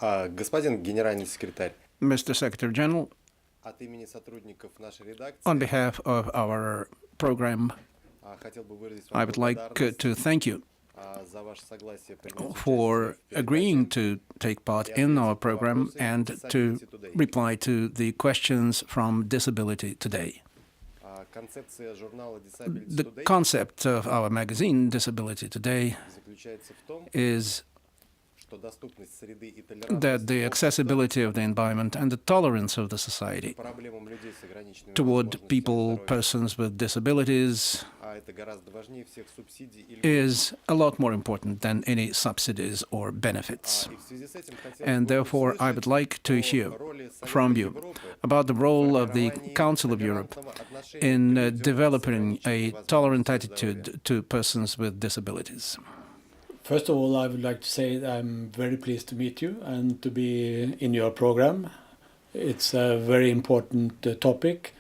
Господин генеральный секретарь, Mr. Secretary General, от имени сотрудников нашей редакции on behalf of our program, хотел бы выразить I вам would like благодарность to thank you за ваше согласие принять for участие в agreeing передаче to take part in our program and to Disability Today. reply to the questions from Disability Today. Концепция журнала Disabilities The Today concept of our magazine, Disability Today, заключается в том, is что доступность среды и that the толерантность accessibility of the environment and the tolerance of the к society проблемам людей с ограниченными toward возможностями people, здоровья, persons with disabilities, это гораздо важнее всех субсидий и льгот. is a lot more important than any subsidies or benefits. И в связи с этим хотелось And бы therefore, I would like to hear from you about the role of the Council of Europe in developing a tolerant attitude to persons with disabilities. First of all, I would like to say that I'm very pleased to meet you and to be in your program. It's a very important topic,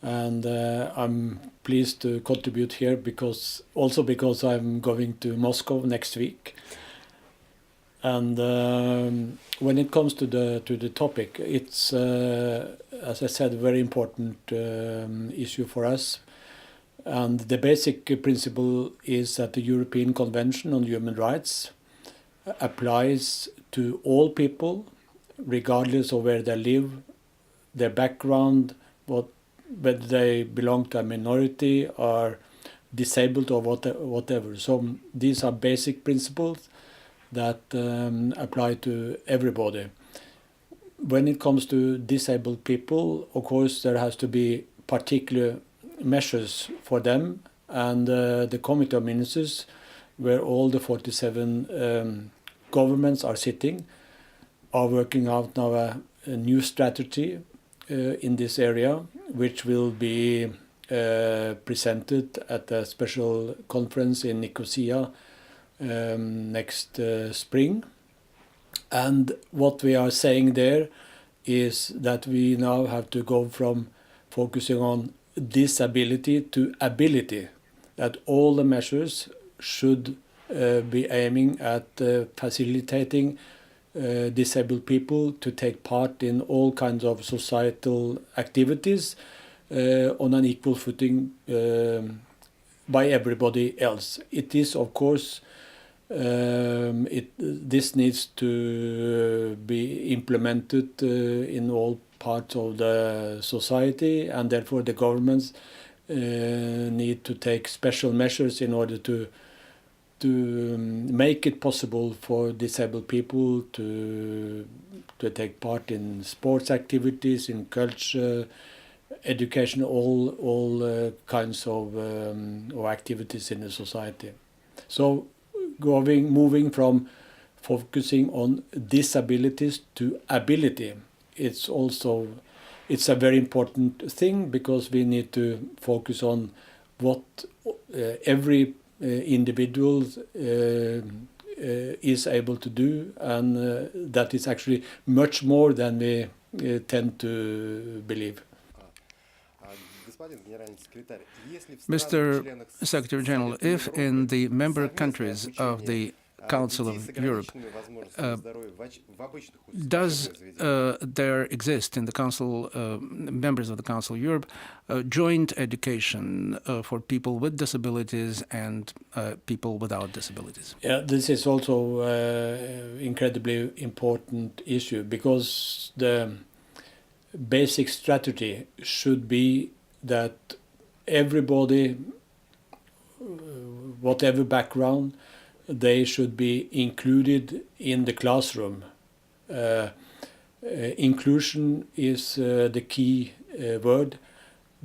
and I'm pleased to contribute here because I'm going to Moscow next week. And when it comes to the topic, it's as I said, a very important issue for us. And the basic principle is that the European Convention on Human Rights applies to all people, regardless of where they live, their background, whether they belong to a minority or disabled or whatever. So these are basic principles that apply to everybody. When it comes to disabled people, of course, there has to be particular measures for them, and the Committee of Ministers, where all the 47 governments are sitting, are working out now a new strategy in this area, which will be presented at a special conference in Nicosia next spring. And what we are saying there is that we now have to go from focusing on disability to ability, that all the measures should be aiming at facilitating disabled people to take part in all kinds of societal activities on an equal footing by everybody else. It is, of course, this needs to be implemented in all parts of the society, and therefore the governments need to take special measures in order to make it possible for disabled people to take part in sports activities, in culture, education, all kinds of activities in the society. So moving from focusing on disabilities to ability, it's a very important thing, because we need to focus on what every individual is able to do, and that is actually much more than we tend to believe. Mr. Secretary General, if in the member countries of the Council of Europe, does there exist in the Council, members of the Council of Europe, joint education for people with disabilities and people without disabilities? Yeah, this is also an incredibly important issue, because the basic strategy should be that everybody, whatever background, they should be included in the classroom. Inclusion is the key word.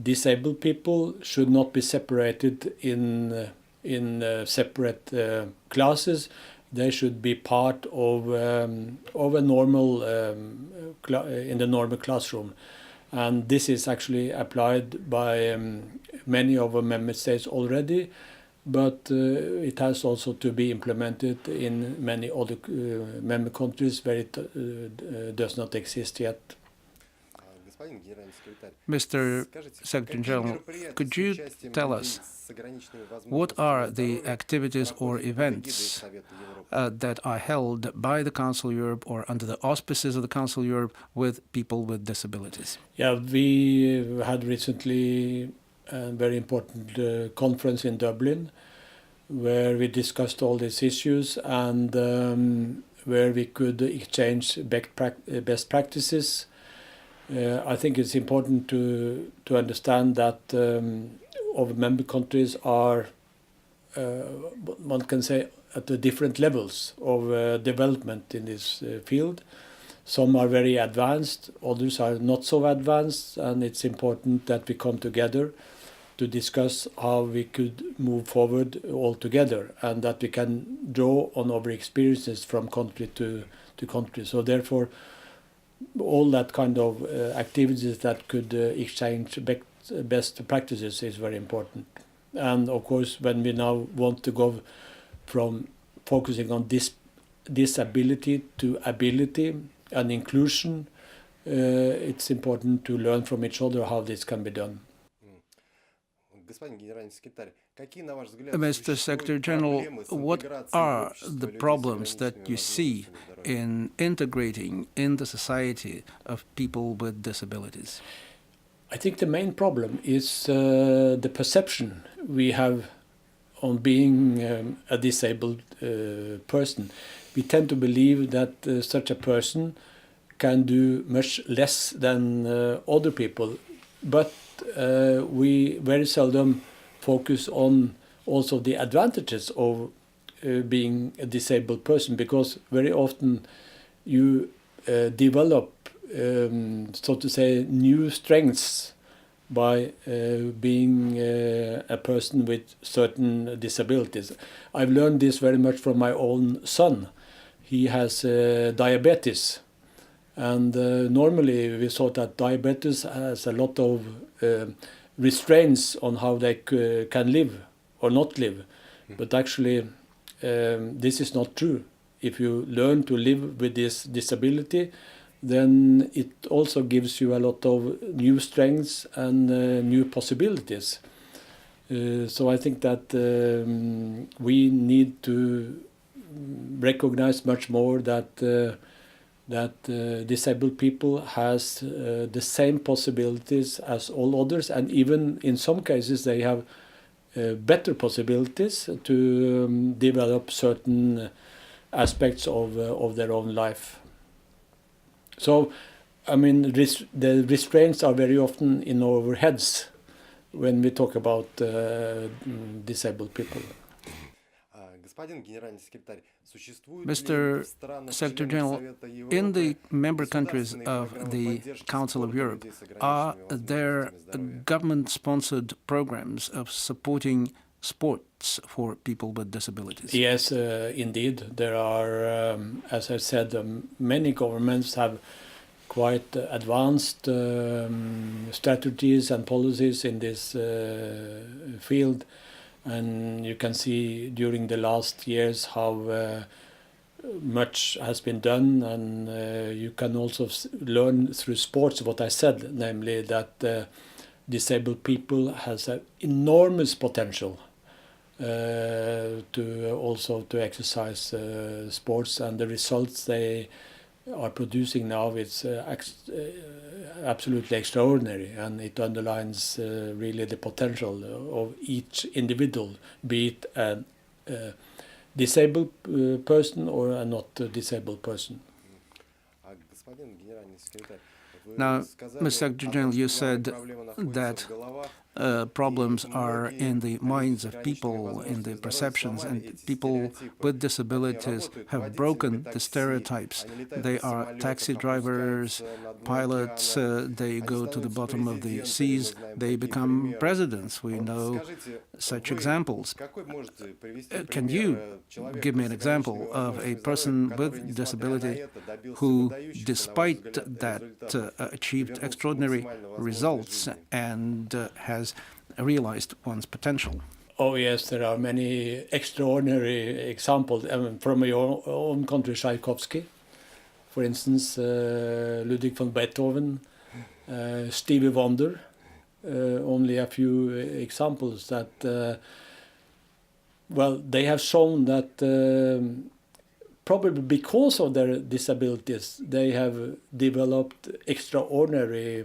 Disabled people should not be separated in separate classes. They should be part of a normal in the normal classroom, and this is actually applied by many of our member states already. But it has also to be implemented in many other member countries where it does not exist yet. Господин генеральный секретарь, Mr. скажите, Secretary какие General, мероприятия could с you участием tell людей us с ограниченными what возможностями are the здоровья activities or проходят под эгидой events Совета Европы? that are held by the Council of Europe or under the auspices of the Council of Europe with people with disabilities? Yeah, we had recently a very important conference in Dublin where we discussed all these issues and where we could exchange best practices. I think it's important to understand that all member countries are, one can say, at the different levels of development in this field. Some are very advanced, others are not so advanced, and it's important that we come together to discuss how we could move forward all together and that we can draw on our experiences from country to country. So therefore, all that kind of activities that could exchange best practices is very important. And of course, when we now want to go from focusing on disability to ability and inclusion, it's important to learn from each other how this can be done. Господин генеральный секретарь, какие, на ваш взгляд, Mr. Secretary существуют General, проблемы с what интеграцией в are общество the людей с problems that ограниченными you see возможностями здоровья? in integrating in the society of people with disabilities? I think the main problem is the perception we have on being a disabled person. We tend to believe that such a person can do much less than other people, but we very seldom focus on also the advantages of being a disabled person, because very often you develop, so to say, new strengths by being a person with certain disabilities. I've learned this very much from my own son. He has diabetes. And normally we thought that diabetes has a lot of restraints on how they can live or not live. But actually, this is not true. If you learn to live with this disability, then it also gives you a lot of new strengths and new possibilities. So I think that we need to recognize much more that disabled people has the same possibilities as all others, and even in some cases they have better possibilities to develop certain aspects of their own life. So, I mean, the restraints are very often in our heads when we talk about disabled people. Господин генеральный секретарь, существуют Mr. ли в странах Secretary членов General, Совета in the Европы member countries государственные of программы the поддержки Council of спорта Europe, людей с are ограниченными there возможностями здоровья? government-sponsored programs of supporting sports for people with disabilities? Yes, indeed. There are, as I said, many governments have quite advanced strategies and policies in this field. And you can see during the last years how much has been done, and you can also learn through sports what I said, namely that disabled people has an enormous potential to exercise sports, and the results they are producing now is absolutely extraordinary, and it underlines really the potential of each individual, be it a disabled person or a not disabled person. Господин генеральный секретарь, Now, вы сказали Mr. Secretary о General, том, you что главная said проблема находится that в головах. problems are in the minds of people, in the perceptions, and people with disabilities have broken the stereotypes. They are taxi drivers, pilots, they go to the bottom of the seas, they become presidents. We know such examples. Can you give me an example of a person with disability who, despite that, achieved extraordinary results and has realized one's potential? Oh yes, there are many extraordinary examples. From your own country, Tchaikovsky, for instance, Ludwig von Beethoven, Stevie Wonder. Only a few examples that, well, they have shown that probably because of their disabilities, they have developed extraordinary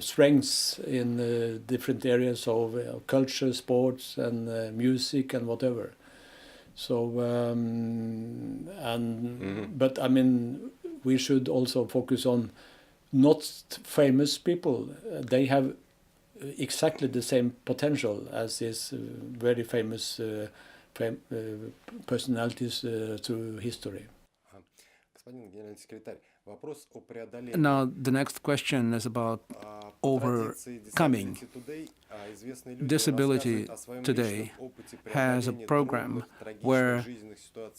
strengths in different areas of culture, sports, and music, and whatever. So, but I mean, we should also focus on not famous people. They have exactly the same potential as these very famous personalities through history. Господин генеральный секретарь, вопрос о преодолении. Now, the next question is about overcoming. Disability Today has a program where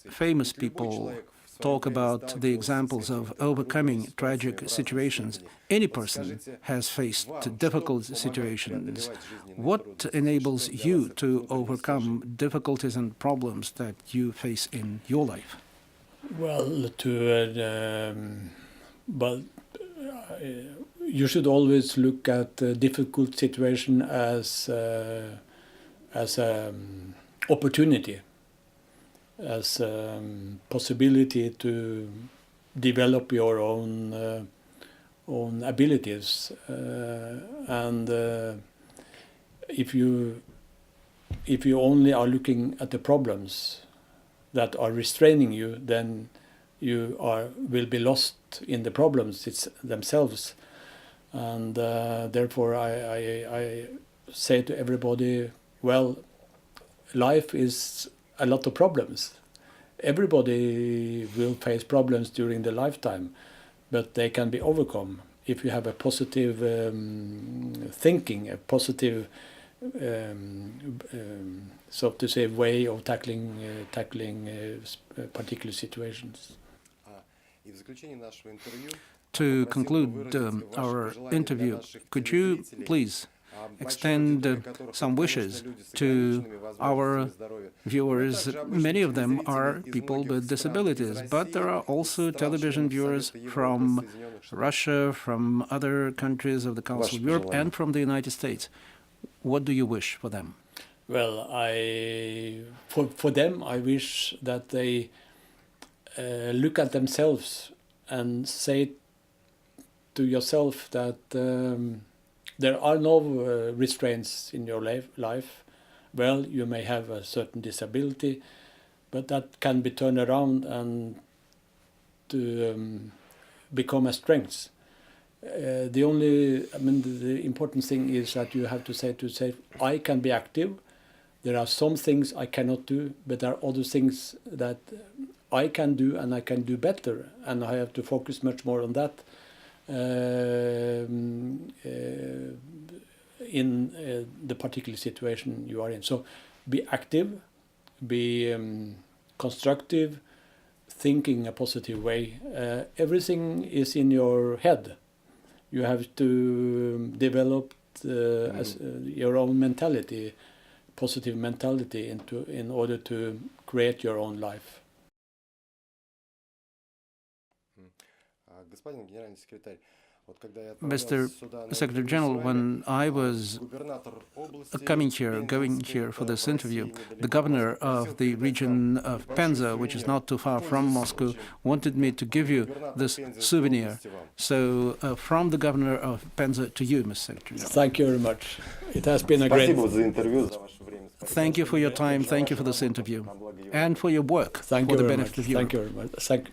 famous people talk about the examples of overcoming tragic situations. Any person has faced difficult situations. What enables you to overcome difficulties and problems that you face in your life? Well, you should always look at a difficult situation as an opportunity, as a possibility to develop your own abilities, and if you only are looking at the problems that are restraining you, then you will be lost in the problems themselves. And therefore I say to everybody, well, life is a lot of problems. Everybody will face problems during their lifetime, but they can be overcome if you have a positive thinking, a positive so to say way of tackling particular situations. To conclude our interview, could you please extend some wishes to our viewers? Many of them are people with disabilities, but there are also television viewers from Russia, from other countries of the Council of Europe, and from the United States. What do you wish for them? Well, for them, I wish that they look at themselves and say to yourself that there are no restraints in your life. Well, you may have a certain disability, but that can be turned around and to become a strength. The important thing is that you have to say to yourself, I can be active. There are some things I cannot do, but there are other things that I can do and I can do better, and I have to focus much more on that in the particular situation you are in. So be active, be constructive, think in a positive way. Everything is in your head. You have to develop your own mentality, positive mentality, in order to create your own life. Mr. Secretary General, when I was going here for this interview, the governor of the region of Penza, which is not too far from Moscow, wanted me to give you this souvenir. So from the governor of Penza to you, Mr. Secretary General. Thank you very much. It has been a great... Thank you for your time, thank you for this interview, and for your work for the benefit of Europe. Thank you very much.